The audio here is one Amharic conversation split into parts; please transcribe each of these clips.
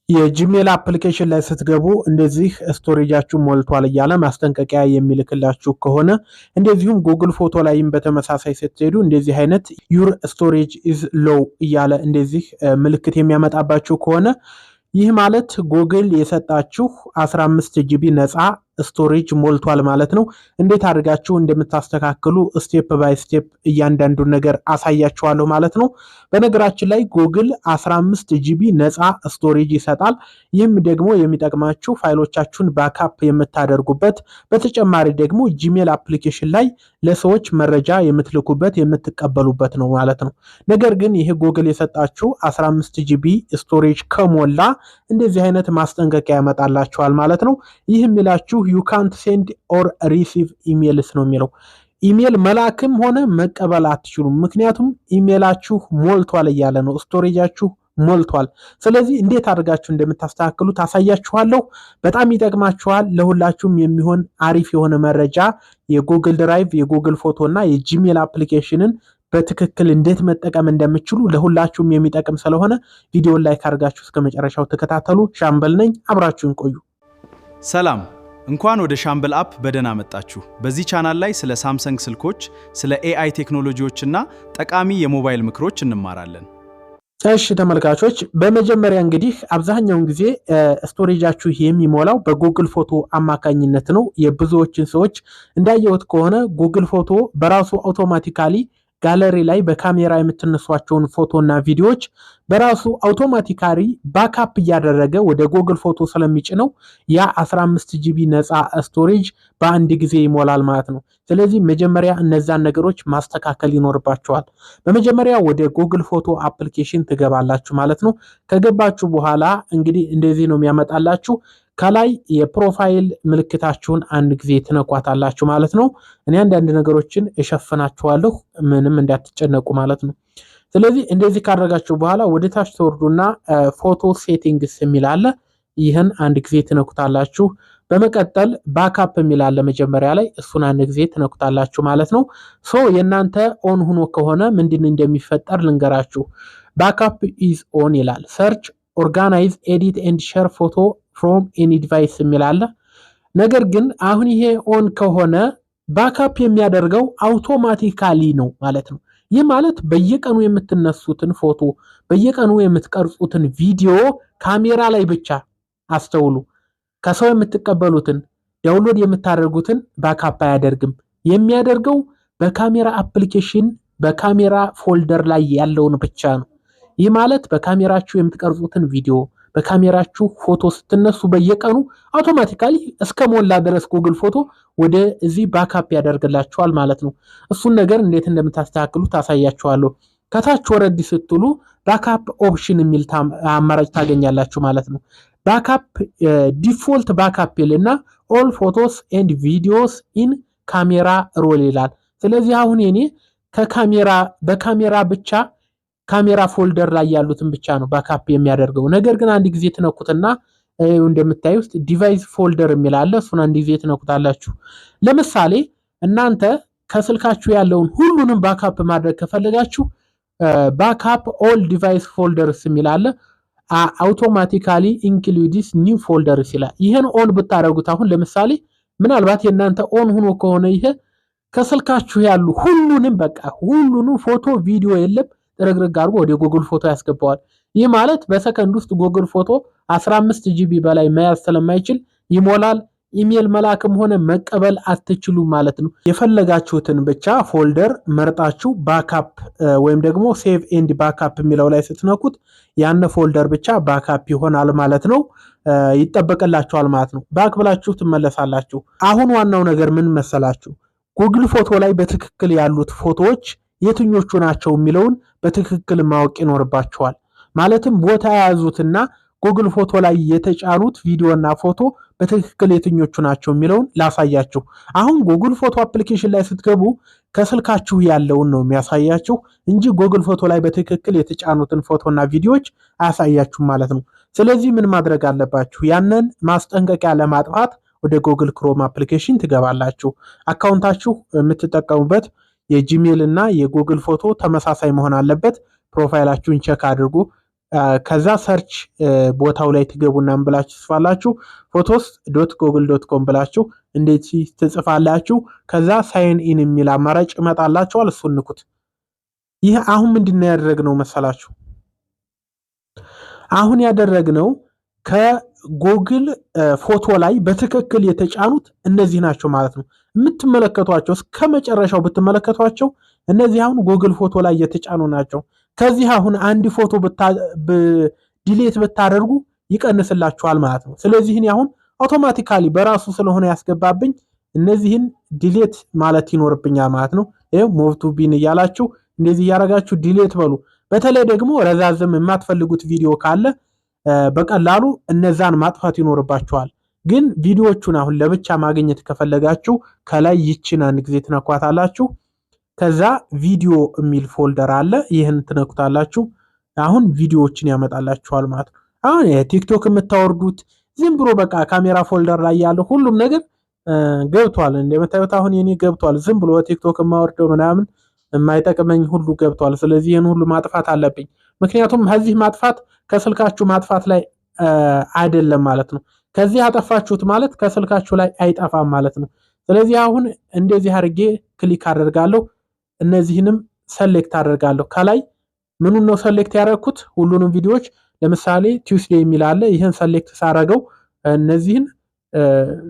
የጂሜል አፕሊኬሽን ላይ ስትገቡ እንደዚህ ስቶሬጃችሁ ሞልቷል እያለ ማስጠንቀቂያ የሚልክላችሁ ከሆነ እንደዚሁም ጉግል ፎቶ ላይም በተመሳሳይ ስትሄዱ እንደዚህ አይነት ዩር ስቶሬጅ ኢዝ ሎው እያለ እንደዚህ ምልክት የሚያመጣባችሁ ከሆነ ይህ ማለት ጉግል የሰጣችሁ 15 ጂቢ ነፃ ስቶሬጅ ሞልቷል ማለት ነው። እንዴት አድርጋችሁ እንደምታስተካክሉ ስቴፕ ባይ ስቴፕ እያንዳንዱን ነገር አሳያችኋለሁ ማለት ነው። በነገራችን ላይ ጉግል 15 ጂቢ ነፃ ስቶሬጅ ይሰጣል። ይህም ደግሞ የሚጠቅማችሁ ፋይሎቻችሁን ባካፕ የምታደርጉበት፣ በተጨማሪ ደግሞ ጂሜል አፕሊኬሽን ላይ ለሰዎች መረጃ የምትልኩበት የምትቀበሉበት ነው ማለት ነው። ነገር ግን ይሄ ጉግል የሰጣችሁ 15 ጂቢ ስቶሬጅ ከሞላ እንደዚህ አይነት ማስጠንቀቂያ ያመጣላችኋል ማለት ነው። ይህ የሚላችሁ you can't send or receive emails ነው የሚለው። ኢሜል መላክም ሆነ መቀበል አትችሉም፣ ምክንያቱም ኢሜላችሁ ሞልቷል እያለ ነው፣ ስቶሬጃችሁ ሞልቷል። ስለዚህ እንዴት አድርጋችሁ እንደምታስተካክሉ ታሳያችኋለሁ። በጣም ይጠቅማችኋል። ለሁላችሁም የሚሆን አሪፍ የሆነ መረጃ የጉግል ድራይቭ፣ የጉግል ፎቶ እና የጂሜል አፕሊኬሽንን በትክክል እንዴት መጠቀም እንደምትችሉ ለሁላችሁም የሚጠቅም ስለሆነ ቪዲዮን ላይክ አድርጋችሁ እስከ መጨረሻው ተከታተሉ። ሻምበል ነኝ፣ አብራችሁን ቆዩ። ሰላም፣ እንኳን ወደ ሻምበል አፕ በደህና መጣችሁ። በዚህ ቻናል ላይ ስለ ሳምሰንግ ስልኮች፣ ስለ ኤአይ ቴክኖሎጂዎችና ጠቃሚ የሞባይል ምክሮች እንማራለን። እሺ ተመልካቾች፣ በመጀመሪያ እንግዲህ አብዛኛውን ጊዜ ስቶሬጃችሁ የሚሞላው በጉግል ፎቶ አማካኝነት ነው። የብዙዎችን ሰዎች እንዳየሁት ከሆነ ጉግል ፎቶ በራሱ አውቶማቲካሊ ጋለሪ ላይ በካሜራ የምትነሷቸውን ፎቶና ቪዲዮዎች በራሱ አውቶማቲካሊ ባካፕ እያደረገ ወደ ጉግል ፎቶ ስለሚጭነው ያ 15 ጂቢ ነፃ ስቶሬጅ በአንድ ጊዜ ይሞላል ማለት ነው። ስለዚህ መጀመሪያ እነዛን ነገሮች ማስተካከል ይኖርባቸዋል። በመጀመሪያ ወደ ጉግል ፎቶ አፕሊኬሽን ትገባላችሁ ማለት ነው። ከገባችሁ በኋላ እንግዲህ እንደዚህ ነው የሚያመጣላችሁ። ከላይ የፕሮፋይል ምልክታችሁን አንድ ጊዜ ትነኳታላችሁ ማለት ነው። እኔ አንዳንድ ነገሮችን እሸፍናችኋለሁ፣ ምንም እንዳትጨነቁ ማለት ነው። ስለዚህ እንደዚህ ካደረጋችሁ በኋላ ወደ ታች ተወርዱና ፎቶ ሴቲንግስ የሚል አለ። ይህን አንድ ጊዜ ትነኩታላችሁ። በመቀጠል ባካፕ የሚል አለ መጀመሪያ ላይ፣ እሱን አንድ ጊዜ ትነኩታላችሁ ማለት ነው። የእናንተ ኦን ሆኖ ከሆነ ምንድን እንደሚፈጠር ልንገራችሁ። ባካፕ ኢዝ ኦን ይላል። ሰርች ኦርጋናይዝ ኤዲት ኤንድ ሼር ፎቶ ፍሮም ኤኒ ዲቫይስ የሚል አለ። ነገር ግን አሁን ይሄ ኦን ከሆነ ባካፕ የሚያደርገው አውቶማቲካሊ ነው ማለት ነው። ይህ ማለት በየቀኑ የምትነሱትን ፎቶ፣ በየቀኑ የምትቀርጹትን ቪዲዮ ካሜራ ላይ ብቻ አስተውሉ። ከሰው የምትቀበሉትን ዳውንሎድ የምታደርጉትን ባካፕ አያደርግም። የሚያደርገው በካሜራ አፕሊኬሽን በካሜራ ፎልደር ላይ ያለውን ብቻ ነው። ይህ ማለት በካሜራችሁ የምትቀርጹትን ቪዲዮ፣ በካሜራችሁ ፎቶ ስትነሱ በየቀኑ አውቶማቲካሊ እስከ ሞላ ድረስ ጉግል ፎቶ ወደ እዚህ ባካፕ ያደርግላችኋል ማለት ነው። እሱን ነገር እንዴት እንደምታስተካክሉ ታሳያችኋለሁ። ከታች ወረድ ስትሉ ባካፕ ኦፕሽን የሚል አማራጭ ታገኛላችሁ ማለት ነው። ባካፕ ዲፎልት ባካፕ ይልና ኦል ፎቶስ ኤንድ ቪዲዮስ ኢን ካሜራ ሮል ይላል። ስለዚህ አሁን እኔ በካሜራ ብቻ ካሜራ ፎልደር ላይ ያሉትን ብቻ ነው ባካፕ የሚያደርገው። ነገር ግን አንድ ጊዜ ትነኩትና እንደምታዩት ዲቫይስ ፎልደር የሚል አለ። እሱን አንድ ጊዜ ትነኩታላችሁ። ለምሳሌ እናንተ ከስልካችሁ ያለውን ሁሉንም ባካፕ ማድረግ ከፈለጋችሁ ባካፕ ኦል ዲቫይስ ፎልደርስ የሚል አለ። አውቶማቲካሊ ኢንክሉድስ ኒው ፎልደርስ ይላል። ይሄን ኦን ብታደርጉት አሁን ለምሳሌ ምናልባት የእናንተ ኦን ሆኖ ከሆነ ይሄ ከስልካችሁ ያሉ ሁሉንም ፎቶ ቪዲዮ የለም ጥርግርግ አድርጎ ወደ ጉግል ፎቶ ያስገባዋል። ይህ ማለት በሰከንድ ውስጥ ጉግል ፎቶ 15 ጂቢ በላይ መያዝ ስለማይችል ይሞላል። ኢሜል መላክም ሆነ መቀበል አትችሉም ማለት ነው። የፈለጋችሁትን ብቻ ፎልደር መርጣችሁ ባካፕ ወይም ደግሞ ሴቭ ኤንድ ባካፕ የሚለው ላይ ስትነኩት ያን ፎልደር ብቻ ባካፕ ይሆናል ማለት ነው። ይጠበቅላችኋል ማለት ነው። ባክ ብላችሁ ትመለሳላችሁ። አሁን ዋናው ነገር ምን መሰላችሁ? ጉግል ፎቶ ላይ በትክክል ያሉት ፎቶዎች የትኞቹ ናቸው የሚለውን በትክክል ማወቅ ይኖርባቸዋል። ማለትም ቦታ የያዙትና ጉግል ፎቶ ላይ የተጫኑት ቪዲዮና ፎቶ በትክክል የትኞቹ ናቸው የሚለውን ላሳያችሁ። አሁን ጉግል ፎቶ አፕሊኬሽን ላይ ስትገቡ ከስልካችሁ ያለውን ነው የሚያሳያችሁ እንጂ ጉግል ፎቶ ላይ በትክክል የተጫኑትን ፎቶና ቪዲዮዎች አያሳያችሁም ማለት ነው። ስለዚህ ምን ማድረግ አለባችሁ? ያንን ማስጠንቀቂያ ለማጥፋት ወደ ጉግል ክሮም አፕሊኬሽን ትገባላችሁ። አካውንታችሁ የምትጠቀሙበት የጂሜል እና የጉግል ፎቶ ተመሳሳይ መሆን አለበት። ፕሮፋይላችሁን ቼክ አድርጉ። ከዛ ሰርች ቦታው ላይ ትገቡና ብላችሁ ትጽፋላችሁ photos.google.com ብላችሁ እንደዚህ ትጽፋላችሁ። ከዛ ሳይን ኢን የሚል አማራጭ ይመጣላችኋል። እሱን ንኩት። ይህ አሁን ምንድነው ያደረግነው መሰላችሁ? አሁን ያደረግነው ከጎግል ፎቶ ላይ በትክክል የተጫኑት እነዚህ ናቸው ማለት ነው። የምትመለከቷቸው እስከመጨረሻው ብትመለከቷቸው እነዚህ አሁን ጎግል ፎቶ ላይ የተጫኑ ናቸው። ከዚህ አሁን አንድ ፎቶ ዲሌት ብታደርጉ ይቀንስላችኋል ማለት ነው። ስለዚህ እኔ አሁን አውቶማቲካሊ በራሱ ስለሆነ ያስገባብኝ እነዚህን ዲሌት ማለት ይኖርብኛል ማለት ነው። ይሄው ሞቭ ቱ ቢን እያላችሁ እንደዚህ ያረጋችሁ ዲሌት በሉ። በተለይ ደግሞ ረዛዝም የማትፈልጉት ቪዲዮ ካለ በቀላሉ እነዛን ማጥፋት ይኖርባችኋል። ግን ቪዲዮዎቹን አሁን ለብቻ ማግኘት ከፈለጋችሁ ከላይ ይችን አንድ ጊዜ ትነኳታላችሁ። ከዛ ቪዲዮ የሚል ፎልደር አለ። ይህን ትነኩታላችሁ። አሁን ቪዲዮዎችን ያመጣላችኋል ማለት ነው። አሁን ቲክቶክ የምታወርዱት ዝም ብሎ በቃ ካሜራ ፎልደር ላይ ያለው ሁሉም ነገር ገብቷል። እንደምታዩት አሁን የኔ ገብቷል። ዝም ብሎ ቲክቶክ የማወርደው ምናምን የማይጠቅመኝ ሁሉ ገብቷል። ስለዚህ ይህን ሁሉ ማጥፋት አለብኝ። ምክንያቱም ከዚህ ማጥፋት ከስልካችሁ ማጥፋት ላይ አይደለም ማለት ነው። ከዚህ አጠፋችሁት ማለት ከስልካችሁ ላይ አይጠፋም ማለት ነው። ስለዚህ አሁን እንደዚህ አድርጌ ክሊክ አደርጋለሁ። እነዚህንም ሰሌክት አደርጋለሁ። ከላይ ምኑን ነው ሰሌክት ያደረኩት? ሁሉንም ቪዲዮዎች ለምሳሌ ቲውስዴይ የሚል አለ። ይህን ሰሌክት ሳረገው እነዚህን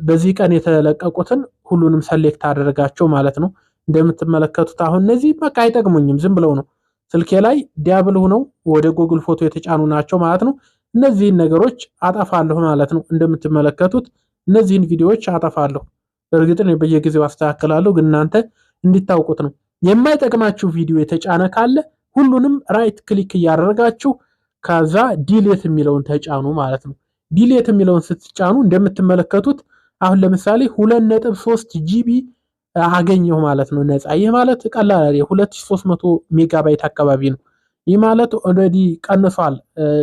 በዚህ ቀን የተለቀቁትን ሁሉንም ሰሌክት አደረጋቸው ማለት ነው። እንደምትመለከቱት አሁን እነዚህ በቃ አይጠቅሙኝም፣ ዝም ብለው ነው ስልኬ ላይ ዲያብል ሆነው ወደ ጉግል ፎቶ የተጫኑ ናቸው ማለት ነው። እነዚህን ነገሮች አጠፋለሁ ማለት ነው። እንደምትመለከቱት እነዚህን ቪዲዮዎች አጠፋለሁ። በእርግጥ ነው በየጊዜው አስተካክላለሁ፣ ግን እናንተ እንድታውቁት ነው። የማይጠቅማችሁ ቪዲዮ የተጫነ ካለ ሁሉንም ራይት ክሊክ እያደረጋችሁ ከዛ ዲሌት የሚለውን ተጫኑ ማለት ነው። ዲሌት የሚለውን ስትጫኑ እንደምትመለከቱት አሁን ለምሳሌ 2.3 ጂቢ አገኘሁ ማለት ነው ነፃ። ይህ ማለት ቀላል 2300 ሜጋባይት አካባቢ ነው። ይህ ማለት ኦልሬዲ ቀንሷል።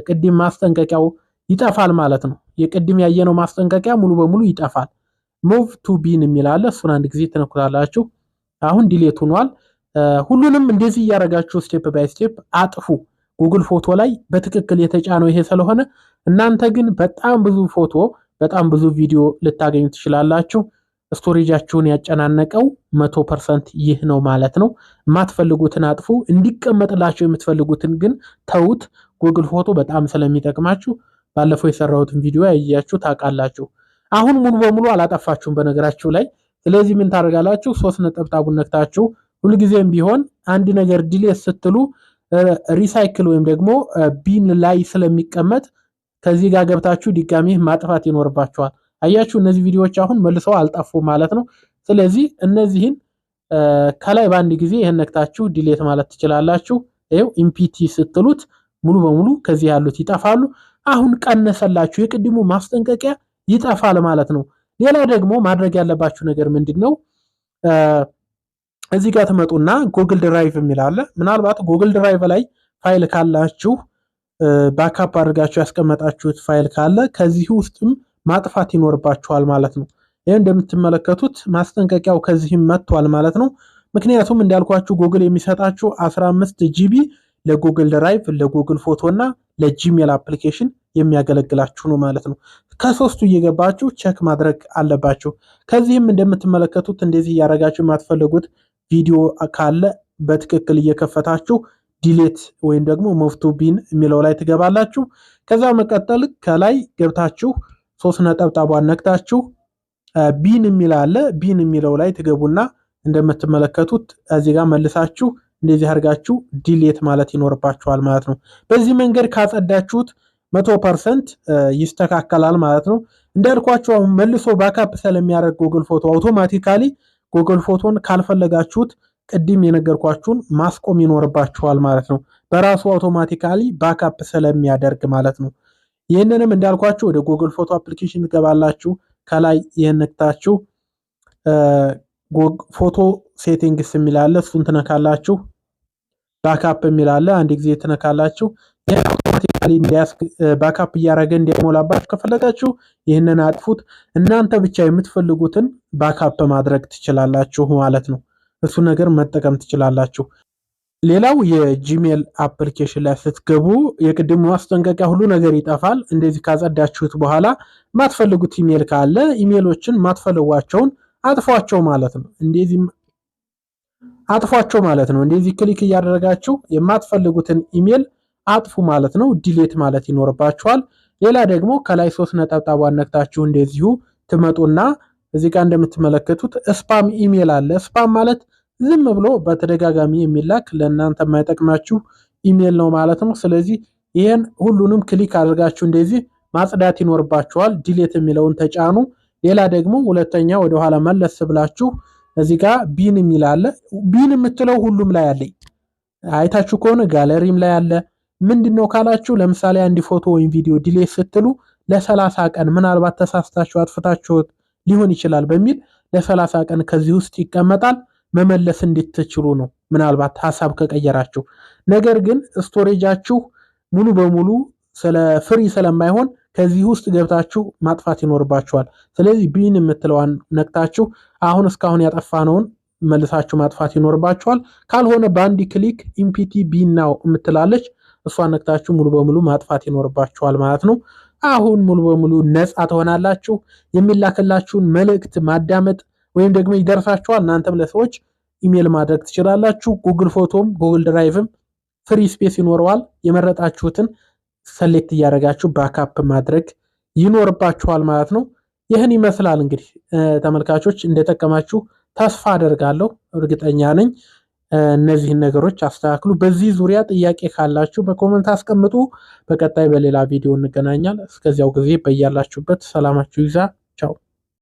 ቅድም ማስጠንቀቂያው ይጠፋል ማለት ነው። የቅድም ያየነው ማስጠንቀቂያ ሙሉ በሙሉ ይጠፋል። ሙቭ ቱ ቢን የሚል አለ። እሱን አንድ ጊዜ ትነኩታላችሁ። አሁን ዲሌት ሆኗል። ሁሉንም እንደዚህ እያደረጋችሁ ስቴፕ ባይ ስቴፕ አጥፉ። ጉግል ፎቶ ላይ በትክክል የተጫነው ይሄ ስለሆነ እናንተ ግን በጣም ብዙ ፎቶ በጣም ብዙ ቪዲዮ ልታገኙ ትችላላችሁ። ስቶሬጃችሁን ያጨናነቀው 100% ይህ ነው ማለት ነው። የማትፈልጉትን አጥፉ፣ እንዲቀመጥላችሁ የምትፈልጉትን ግን ተውት። ጉግል ፎቶ በጣም ስለሚጠቅማችሁ ባለፈው የሰራሁትን ቪዲዮ ያያችሁ ታውቃላችሁ። አሁን ሙሉ በሙሉ አላጠፋችሁም በነገራችሁ ላይ። ስለዚህ ምን ታደርጋላችሁ? 3 ነጠብጣቡን ነክታችሁ ሁልጊዜም ቢሆን አንድ ነገር ዲሌት ስትሉ ሪሳይክል ወይም ደግሞ ቢን ላይ ስለሚቀመጥ ከዚህ ጋር ገብታችሁ ድጋሚ ማጥፋት ይኖርባችኋል። አያችሁ እነዚህ ቪዲዮዎች አሁን መልሰው አልጠፉ ማለት ነው። ስለዚህ እነዚህን ከላይ በአንድ ጊዜ ይሄን ነክታችሁ ዲሌት ማለት ትችላላችሁ። ይሄው ኢምፒቲ ስትሉት ሙሉ በሙሉ ከዚህ ያሉት ይጠፋሉ። አሁን ቀነሰላችሁ፣ የቅድሙ ማስጠንቀቂያ ይጠፋል ማለት ነው። ሌላ ደግሞ ማድረግ ያለባችሁ ነገር ምንድነው? እዚህ ጋር ትመጡና ጉግል ድራይቭ የሚል አለ። ምናልባት ጉግል ድራይቭ ላይ ፋይል ካላችሁ ባካፕ አድርጋችሁ ያስቀመጣችሁት ፋይል ካለ ከዚህ ውስጥም ማጥፋት ይኖርባችኋል ማለት ነው። ይሄ እንደምትመለከቱት ማስጠንቀቂያው ከዚህም መጥቷል ማለት ነው። ምክንያቱም እንዳልኳችሁ ጉግል የሚሰጣችሁ 15 ጂቢ ለጉግል ድራይቭ፣ ለጉግል ፎቶ እና ለጂሜል አፕሊኬሽን የሚያገለግላችሁ ነው ማለት ነው። ከሶስቱ እየገባችሁ ቼክ ማድረግ አለባችሁ። ከዚህም እንደምትመለከቱት እንደዚህ እያደረጋችሁ የማትፈልጉት ቪዲዮ ካለ በትክክል እየከፈታችሁ ዲሌት ወይም ደግሞ ሙቭ ቱ ቢን የሚለው ላይ ትገባላችሁ። ከዛ መቀጠል ከላይ ገብታችሁ 3 ነጠብጣቧን ነክታችሁ ቢን የሚል አለ። ቢን የሚለው ላይ ትገቡና እንደምትመለከቱት እዚህ ጋር መልሳችሁ እንደዚህ አድርጋችሁ ዲሌት ማለት ይኖርባችኋል ማለት ነው። በዚህ መንገድ ካጸዳችሁት 100% ይስተካከላል ማለት ነው። እንዳልኳችሁ አሁን መልሶ ባካፕ ስለሚያደርግ ጉግል ፎቶ አውቶማቲካሊ ጉግል ፎቶን ካልፈለጋችሁት ቅድም የነገርኳችሁን ማስቆም ይኖርባችኋል ማለት ነው። በራሱ አውቶማቲካሊ ባካፕ ስለሚያደርግ ማለት ነው። ይህንንም እንዳልኳችሁ ወደ ጉግል ፎቶ አፕሊኬሽን ትገባላችሁ። ከላይ ይህን ነክታችሁ ፎቶ ሴቲንግስ የሚል አለ። እሱን ትነካላችሁ። ባካፕ የሚል አለ። አንድ ጊዜ ትነካላችሁ። ይህ አውቶማቲካሊ ባካፕ እያደረገ እንዲሞላባችሁ ከፈለጋችሁ ይህንን አጥፉት። እናንተ ብቻ የምትፈልጉትን ባካፕ ማድረግ ትችላላችሁ ማለት ነው። እሱ ነገር መጠቀም ትችላላችሁ። ሌላው የጂሜል አፕሊኬሽን ላይ ስትገቡ የቅድሙ ማስጠንቀቂያ ሁሉ ነገር ይጠፋል። እንደዚህ ካጸዳችሁት በኋላ ማትፈልጉት ኢሜል ካለ ኢሜሎችን ማትፈልጓቸውን አጥፏቸው ማለት ነው። እንደዚህ ክሊክ እያደረጋችሁ የማትፈልጉትን ኢሜል አጥፉ ማለት ነው። ዲሌት ማለት ይኖርባችኋል። ሌላ ደግሞ ከላይ 3 ነጠብጣቧን ነክታችሁ እንደዚሁ ትመጡና እዚህ ጋር እንደምትመለከቱት ስፓም ኢሜል አለ። ስፓም ማለት ዝም ብሎ በተደጋጋሚ የሚላክ ለእናንተ የማይጠቅማችሁ ኢሜል ነው ማለት ነው። ስለዚህ ይሄን ሁሉንም ክሊክ አድርጋችሁ እንደዚህ ማጽዳት ይኖርባችኋል። ዲሌት የሚለውን ተጫኑ። ሌላ ደግሞ ሁለተኛ ወደ ኋላ መለስ ብላችሁ እዚህ ጋር ቢን የሚል አለ። ቢን የምትለው ሁሉም ላይ አለ። አይታችሁ ከሆነ ጋለሪም ላይ አለ። ምንድነው ካላችሁ ለምሳሌ አንድ ፎቶ ወይም ቪዲዮ ዲሌት ስትሉ ለ30 ቀን ምናልባት ተሳስታችሁ አጥፍታችሁት ሊሆን ይችላል በሚል ለ30 ቀን ከዚህ ውስጥ ይቀመጣል። መመለስ እንድትችሉ ነው ምናልባት ሐሳብ ከቀየራችሁ። ነገር ግን ስቶሬጃችሁ ሙሉ በሙሉ ፍሪ ስለማይሆን ከዚህ ውስጥ ገብታችሁ ማጥፋት ይኖርባችኋል። ስለዚህ ቢን የምትለዋን ነክታችሁ አሁን እስካሁን ያጠፋነውን መልሳችሁ ማጥፋት ይኖርባችኋል። ካልሆነ በአንድ ክሊክ ኢምፒቲ ቢን ናው የምትላለች እሷን ነክታችሁ ሙሉ በሙሉ ማጥፋት ይኖርባችኋል ማለት ነው። አሁን ሙሉ በሙሉ ነፃ ትሆናላችሁ። የሚላክላችሁን መልእክት ማዳመጥ ወይም ደግሞ ይደርሳችኋል። እናንተም ለሰዎች ኢሜል ማድረግ ትችላላችሁ። ጉግል ፎቶም ጉግል ድራይቭም ፍሪ ስፔስ ይኖረዋል። የመረጣችሁትን ሰሌክት እያደረጋችሁ ባካፕ ማድረግ ይኖርባችኋል ማለት ነው። ይህን ይመስላል እንግዲህ ተመልካቾች፣ እንደጠቀማችሁ ተስፋ አደርጋለሁ። እርግጠኛ ነኝ። እነዚህን ነገሮች አስተካክሉ። በዚህ ዙሪያ ጥያቄ ካላችሁ በኮሜንት አስቀምጡ። በቀጣይ በሌላ ቪዲዮ እንገናኛለን። እስከዚያው ጊዜ በያላችሁበት ሰላማችሁ ይዛ። ቻው።